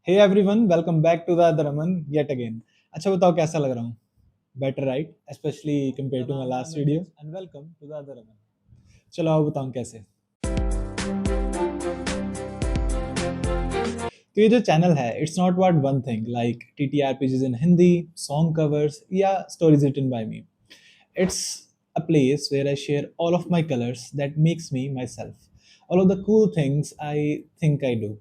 Hey everyone, welcome back to the other Aman yet again. अच्छा बताओ कैसा लग रहा हूँ? Better right, specially compare to my last video. And welcome to the other Aman. चलो आओ बताऊँ कैसे। तो ये जो चैनल है, it's not about one thing like TTRPGs in Hindi, song covers या stories written by me. It's a place where I share all of my colors that makes me myself, all of the cool things I think I do.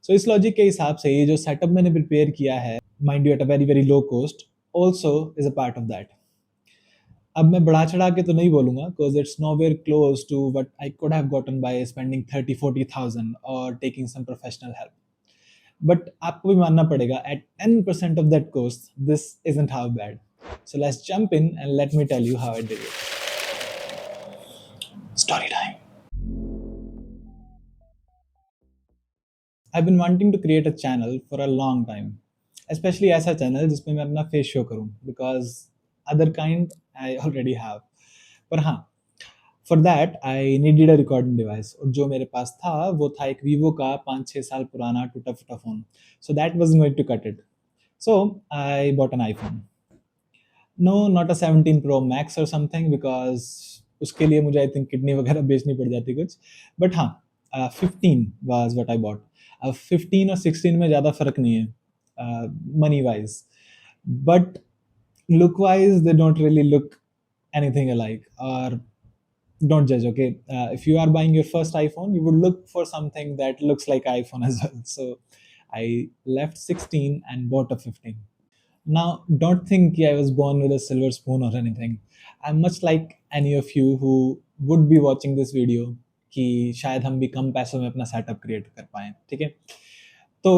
So इस logic के हिसाब से ये जो setup मैंने prepare किया है, mind you at a very very low cost, also is a part of that. अब मैं बढ़ा चढ़ा के तो नहीं बोलूंगा because it's nowhere close to what I could have gotten by spending 30-40 thousand और taking some professional help. But आपको भी मानना पड़ेगा at 10% of that cost this isn't how bad. So let's jump in and let me tell you how I did it. Story time. I've been wanting to create a channel for a long time, especially ऐसा channel जिसमें मैं अपना face show करूँ because other kind I already have. पर हाँ, for that I needed a recording device और जो मेरे पास था वो था एक Vivo का 5-6 साल पुराना टूटा फूटा phone. So that wasn't going to cut it. So I bought an iPhone. No, not a 17 Pro Max or something because उसके लिए मुझे आई थिंक किडनी वगैरह बेचनी पड़ जाती कुछ। बट हाँ, 15 वाज व्हाट आई बॉट। अब 15 और 16 में ज़्यादा फर्क नहीं है money wise, but look wise they don't really look anything alike. Or don't judge, okay? If you are buying your first iPhone, you would look for something that looks like iPhone as well. So I left 16 and bought a 15. Now, don't think I was born with a silver spoon or anything. I'm much like any of you who would be watching this video कि शायद हम भी कम पैसों में अपना setup create कर पाएँ, ठीक है? तो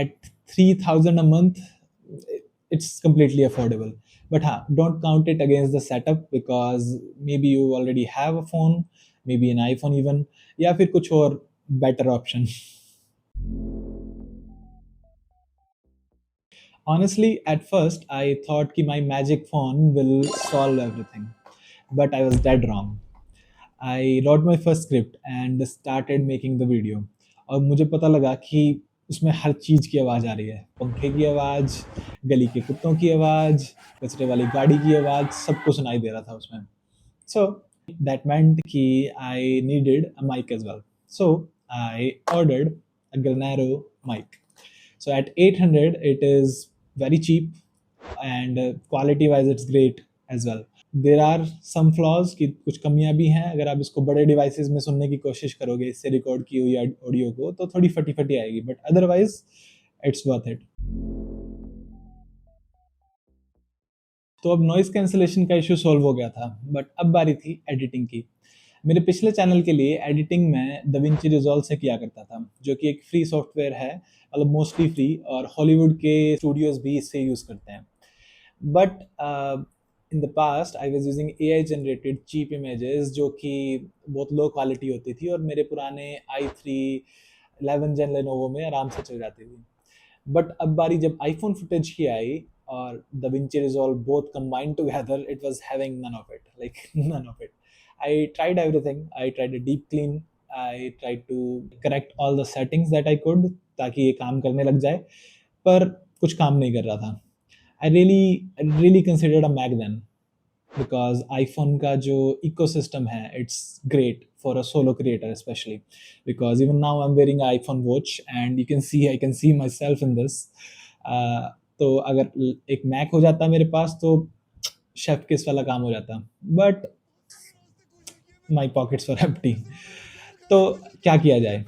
at 3,000 a month, it's completely affordable. But हाँ, don't count it against the setup because maybe you already have a phone, maybe an iPhone even, या फिर कुछ और better option. Honestly, at first, I thought कि my magic phone will solve everything, but I was dead wrong. I wrote my first script and started making the video. और मुझे पता लगा कि उसमें हर चीज़ की आवाज़ आ रही है, पंखे की आवाज़, गली के कुत्तों की आवाज़, कचरे वाली गाड़ी की आवाज़, सब कुछ सुनाई दे रहा था उसमें. So that meant कि I needed a mic as well. So I ordered a Granero mic. So at 800, it is very cheap and quality wise, it's great as well. There are some flaws की कुछ कमियां भी हैं। अगर आप इसको बड़े डिवाइसेस में सुनने की कोशिश करोगे इससे रिकॉर्ड की हुई ऑडियो को तो थोड़ी फटी फटी आएगी, but otherwise it's worth it. तो अब नॉइस कैंसिलेशन का इशू सॉल्व हो गया था, बट अब बारी थी एडिटिंग की। मेरे पिछले चैनल के लिए एडिटिंग मैं DaVinci Resolve से किया करता था, जो कि एक फ्री सॉफ्टवेयर है, मतलब मोस्टली फ्री, और हॉलीवुड के स्टूडियोज भी इससे यूज़ करते हैं। But in the past I was using AI generated cheap images जो कि बहुत लो क्वालिटी होती थी और मेरे पुराने i3 11 जेन लेनोवो में आराम से चल जाती थी। बट अब बारी जब आईफोन फुटेज की आई और DaVinci Resolve both combined together, it was having none of it, like none of it. I tried everything. I tried a deep clean. I tried to correct all the settings that I could ताकि ये काम करने लग जाए, पर कुछ काम नहीं कर रहा था. I really considered a Mac then because iPhone का जो ecosystem है, it's great for a solo creator especially because even now I'm wearing an iPhone watch and you can see I can see myself in this. तो अगर एक Mac हो जाता मेरे पास तो शेफ किस वाला काम हो जाता, but my pockets were empty. तो क्या किया जाए?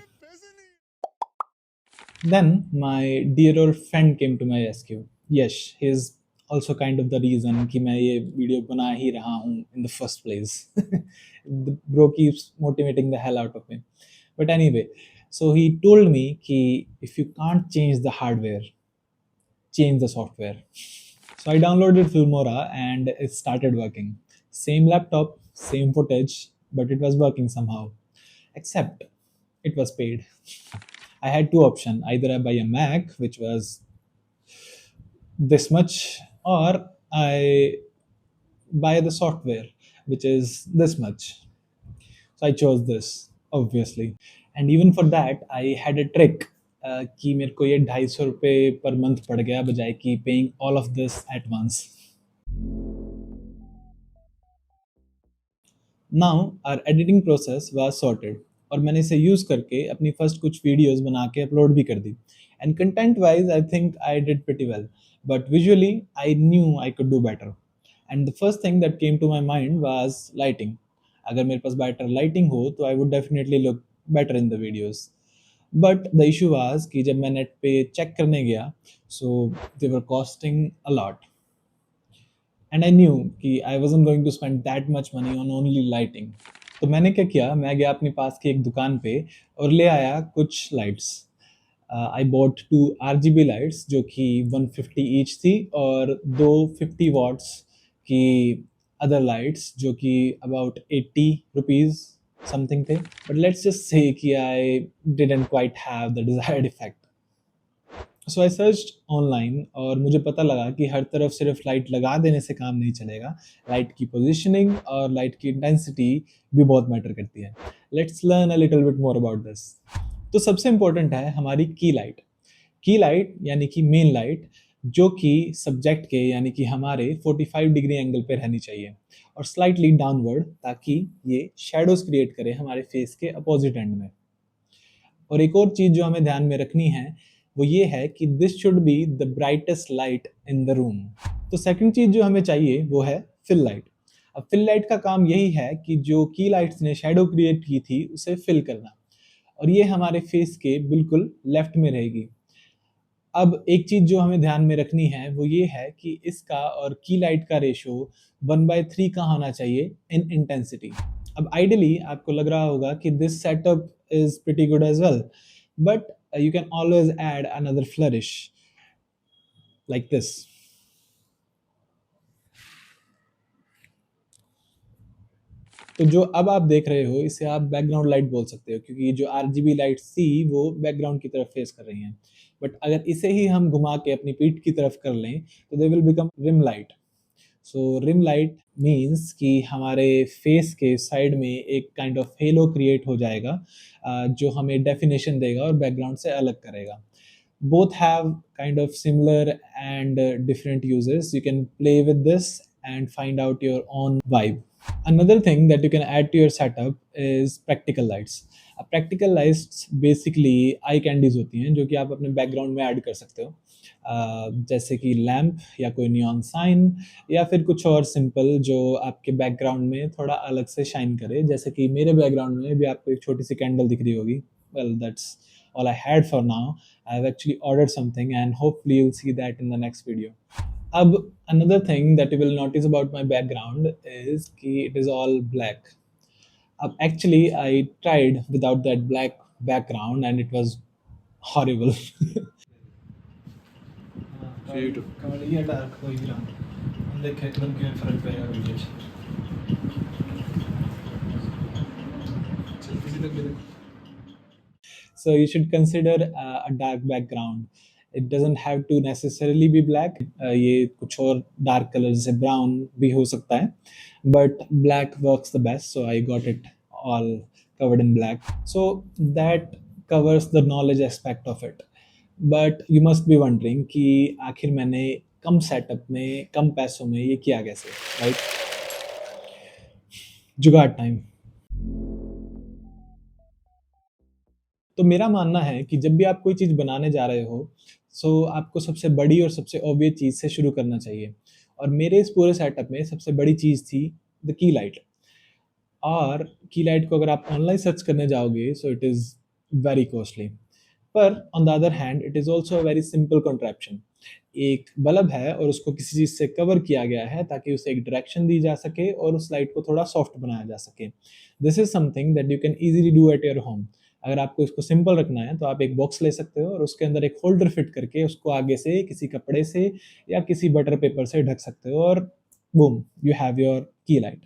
Then my dear old friend came to my rescue. Yes, he is also kind of the reason कि मैं ये वीडियो बना ही रहा हूँ in the first place. The bro keeps motivating the hell out of me. But anyway, so he told me कि if you can't change the hardware, change the software. So I downloaded Filmora and it started working. Same laptop, same footage, but it was working somehow. Except it was paid. I had two options. Either I buy a Mac, which was this much, or I buy the software, which is this much. So I chose this, obviously. And even for that, I had a trick. कि मेरे को ये ₹250 per month पड़ गया बजाय कि paying all of this at once. Now our editing process was sorted और मैंने इसे यूज़ करके अपनी फर्स्ट कुछ वीडियोज़ बना के अपलोड भी कर दी। And content wise I think I did pretty well, but visually I knew I could do better. And the first thing that came to my mind was lighting. अगर मेरे पास better lighting हो तो I would definitely look better in the videos. But the issue was कि जब मैं net पे check करने गया, so they were costing a lot. And I knew कि आई wasn't going to spend that much money on only lighting. तो मैंने क्या किया, मैं गया अपने पास की एक दुकान पे और ले आया कुछ lights. I bought 2 RGB lights जो कि 150 ईच थी, और 2 50 वॉट्स की अदर लाइट्स जो कि अबाउट 80 रुपीज़ समथिंग थे। बट लेट्स जस्ट से कि I didn't quite have the desired effect. So I searched online और मुझे पता लगा कि हर तरफ सिर्फ लाइट लगा देने से काम नहीं चलेगा। लाइट की पोजीशनिंग और लाइट की इंटेंसिटी भी बहुत मैटर करती है। Let's learn a little bit more about this. तो सबसे इम्पोर्टेंट है हमारी की लाइट। की लाइट यानी कि मेन लाइट, जो कि सब्जेक्ट के यानी कि हमारे 45 डिग्री एंगल पे रहनी चाहिए और स्लाइटली डाउनवर्ड, ताकि ये शेडोज क्रिएट करे हमारे फेस के अपोजिट एंड में। और एक और चीज़ जो हमें ध्यान में रखनी है वो ये है कि this should be the brightest light in the room. तो सेकंड चीज़ जो हमें चाहिए वो है फिल लाइट। अब फिल लाइट का काम यही है कि जो की लाइट्स ने शेडो क्रिएट की थी उसे फिल करना, और ये हमारे फेस के बिल्कुल लेफ्ट में रहेगी। अब एक चीज़ जो हमें ध्यान में रखनी है वो ये है कि इसका और की लाइट का रेशो 1/3 का होना चाहिए इन इंटेंसिटी। अब आइडियली आपको लग रहा होगा कि this setup is pretty good as well, but you can always add another flourish like this. तो जो अब आप देख रहे हो इसे आप बैकग्राउंड लाइट बोल सकते हो, क्योंकि जो आरजीबी लाइट थी वो बैकग्राउंड की तरफ फेस कर रही हैं। बट अगर इसे ही हम घुमा के अपनी पीठ की तरफ कर लें तो they will become rim light. So rim light means कि हमारे फेस के साइड में एक काइंड ऑफ हेलो क्रिएट हो जाएगा, जो हमें डेफिनेशन देगा और बैकग्राउंड से अलग करेगा। Both have kind of similar and different uses. You can play with this and find out your own vibe. Another thing that you can add to your setup is practical lights. Practical lights basically eye candies होती हैं जो कि आप अपने background में add कर सकते हो, जैसे कि लैम्प या कोई नियॉन साइन या फिर कुछ और सिंपल जो आपके बैकग्राउंड में थोड़ा अलग से शाइन करे। जैसे कि मेरे बैकग्राउंड में भी आपको एक छोटी सी कैंडल दिख रही होगी। Well that's all I had for now. I've actually ordered something and hopefully you'll see that in the next video. अब another thing that you will notice about my background is कि it is all black. अब actually I tried without that black background and it was horrible. Kamaliya dark कोई भी रंग देखे एकदम क्यों फर्क पड़ेगा वीडियो चल किसी तक भी। So you should consider a dark background. It doesn't have to necessarily be black. ये कुछ और dark color जैसे brown भी हो सकता है, but black works the best. So I got it all covered in black. So that covers the knowledge aspect of it. But you must be wondering कि आखिर मैंने कम सेटअप में कम पैसों में ये किया कैसे, right? जुगाड़ टाइम। तो मेरा मानना है कि जब भी आप कोई चीज़ बनाने जा रहे हो, सो आपको सबसे बड़ी और सबसे ऑब्वियस चीज़ से शुरू करना चाहिए। और मेरे इस पूरे सेटअप में सबसे बड़ी चीज़ थी द की लाइट। और की लाइट को अगर आप ऑनलाइन सर्च करने जाओगे so it is very costly. पर on the other hand it is also a very simple contraption. एक बल्ब है और उसको किसी चीज़ से कवर किया गया है ताकि उसे एक डायरेक्शन दी जा सके और उस लाइट को थोड़ा सॉफ्ट बनाया जा सके। This is something that you can easily do at your home. अगर आपको इसको सिंपल रखना है तो आप एक बॉक्स ले सकते हो और उसके अंदर एक होल्डर फिट करके उसको आगे से किसी कपड़े से या किसी बटर पेपर से ढक सकते हो और बूम, यू हैव योर की लाइट।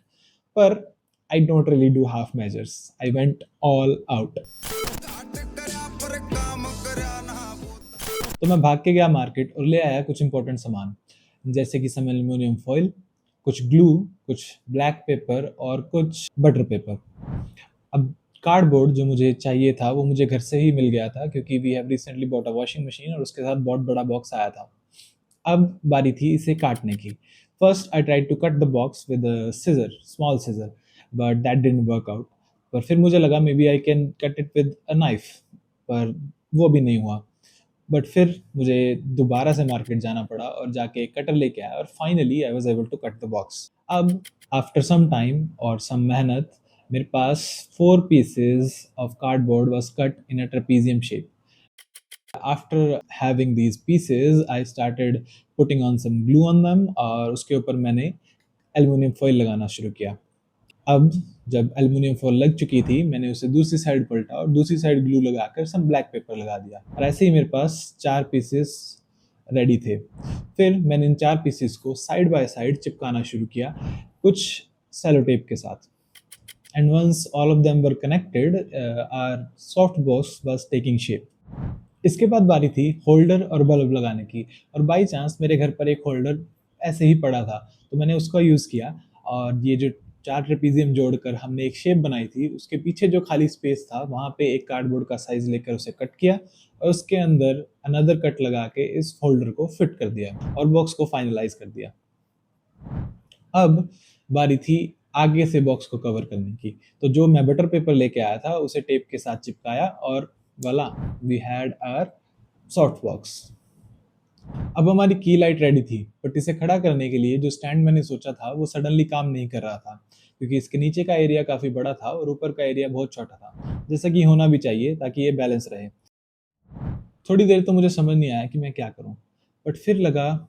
पर I don't really do half measures, I went all out. तो मैं भाग के गया मार्केट और ले आया कुछ इंपॉर्टेंट सामान, जैसे कि सम एल्यूमिनियम फॉइल, कुछ ग्लू, कुछ ब्लैक पेपर और कुछ बटर पेपर। अब कार्डबोर्ड जो मुझे चाहिए था वो मुझे घर से ही मिल गया था, क्योंकि we have recently bought a washing machine और उसके साथ बहुत बड़ा बॉक्स आया था। अब बारी थी इसे काटने की। First I tried to cut the box with a scissor, small scissor, but that didn't work out. पर फिर मुझे लगा maybe I can cut it with a knife, पर वो भी नहीं हुआ। बट फिर मुझे दोबारा से मार्केट जाना पड़ा और जाके एक कटर लेके आया और finally I was able to cut the box. अब आफ्टर सम टाइम और सम मेहनत मेरे पास 4 pieces of cardboard was cut in a trapezium shape. After having these pieces, I started putting on some glue on them और उसके ऊपर मैंने aluminium foil लगाना शुरू किया। अब जब एल्युमिनियम फॉइल लग चुकी थी, मैंने उसे दूसरी साइड पलटा और दूसरी साइड ग्लू लगाकर सम ब्लैक पेपर लगा दिया और ऐसे ही मेरे पास 4 पीसेस रेडी थे। फिर मैंने इन 4 पीसेस को साइड बाय साइड चिपकाना शुरू किया कुछ सेलो टेप के साथ। And once all of them were connected, our softbox was taking shape. इसके बाद बारी थी होल्डर और बल्ब लगाने की, और बाई चांस मेरे घर पर एक होल्डर ऐसे ही पड़ा था, तो मैंने उसका यूज़ किया और ये जो 4 ट्रेपीजियम जोड़कर हमने एक शेप बनाई थी, उसके पीछे जो खाली स्पेस था वहाँ पे एक कार्डबोर्ड का साइज़ लेकर उसे कट किया और उसके अंदर अनदर कट लगा के इस होल्डर को फिट कर दिया और बॉक्स को फाइनलाइज़ कर दिया। अब बारी थी आगे से बॉक्स को कवर करने की। तो जो मैं बटर पेपर लेके आया था उसे टेप के साथ चिपकाया और voila, we had our soft box. अब हमारी की लाइट रेडी थी, बट इसे खड़ा करने के लिए जो स्टैंड मैंने सोचा था वो सडनली काम नहीं कर रहा था, क्योंकि इसके नीचे का एरिया काफ़ी बड़ा था और ऊपर का एरिया बहुत छोटा था, जैसा कि होना भी चाहिए ताकि ये बैलेंस रहे। थोड़ी देर तो मुझे समझ नहीं आया कि मैं क्या करूं, बट फिर लगा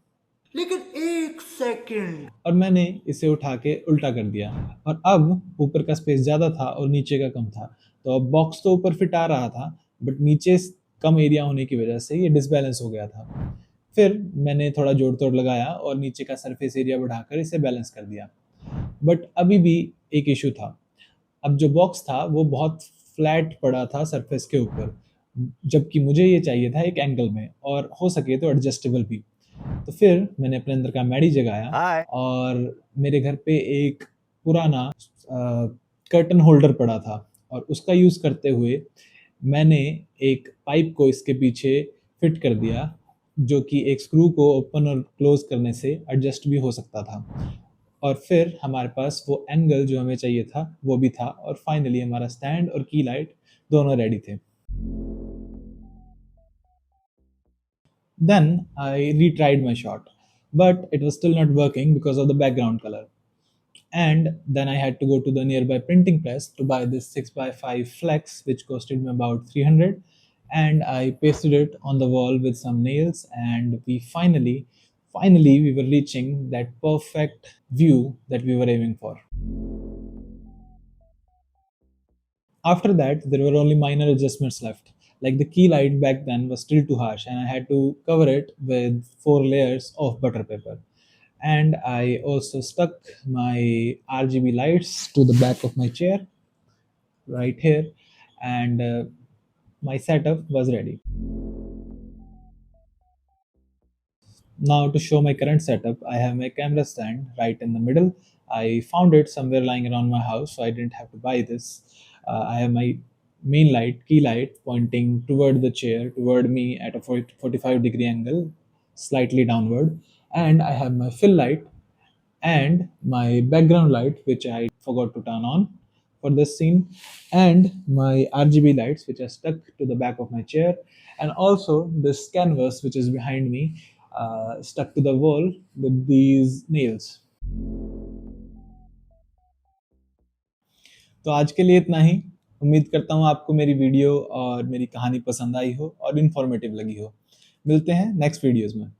लेकिन एक सेकंड। और मैंने इसे उठा के उल्टा कर दिया और अब ऊपर का स्पेस ज़्यादा था और नीचे का कम था। तो अब बॉक्स तो ऊपर फिट आ रहा था, बट नीचे कम एरिया होने की वजह से ये डिसबैलेंस हो गया था। फिर मैंने थोड़ा जोड़ तोड़ लगाया और नीचे का सरफेस एरिया बढ़ाकर इसे बैलेंस कर दिया। बट अभी भी एक इशू था। अब जो बॉक्स था वो बहुत फ्लैट पड़ा था सरफेस के ऊपर, जबकि मुझे ये चाहिए था एक एंगल में और हो सके तो एडजस्टेबल भी। तो फिर मैंने अपने अंदर का मैडी जगाया हाय। और मेरे घर पे एक पुराना कर्टन होल्डर पड़ा था और उसका यूज़ करते हुए मैंने एक पाइप को इसके पीछे फिट कर दिया, जो कि एक स्क्रू को ओपन और क्लोज करने से एडजस्ट भी हो सकता था। और फिर हमारे पास वो एंगल जो हमें चाहिए था वो भी था और फाइनली हमारा स्टैंड और की लाइट दोनों रेडी थे। Then I retried my shot, but it was still not working because of the background color. And then I had to go to the nearby printing press to buy this 6x5 flex, which costed me about 300. And I pasted it on the wall with some nails, and finally, we were reaching that perfect view that we were aiming for. After that, there were only minor adjustments left. Like the key light back then was still too harsh, and I had to cover it with 4 layers of butter paper. And I also stuck my RGB lights to the back of my chair right here, and my setup was ready. Now, to show my current setup, I have my camera stand right in the middle. I found it somewhere lying around my house, so I didn't have to buy this. I have my main light, key light, pointing toward the chair, toward me at a 45-degree angle, slightly downward. And I have my fill light and my background light, which I forgot to turn on for this scene, and my RGB lights, which are stuck to the back of my chair, and also this canvas, which is behind me, stuck to the wall with these nails. तो आज के लिए इतना ही। उम्मीद करता हूँ आपको मेरी वीडियो और मेरी कहानी पसंद आई हो और इन्फॉर्मेटिव लगी हो। मिलते हैं नेक्स्ट वीडियोज़ में।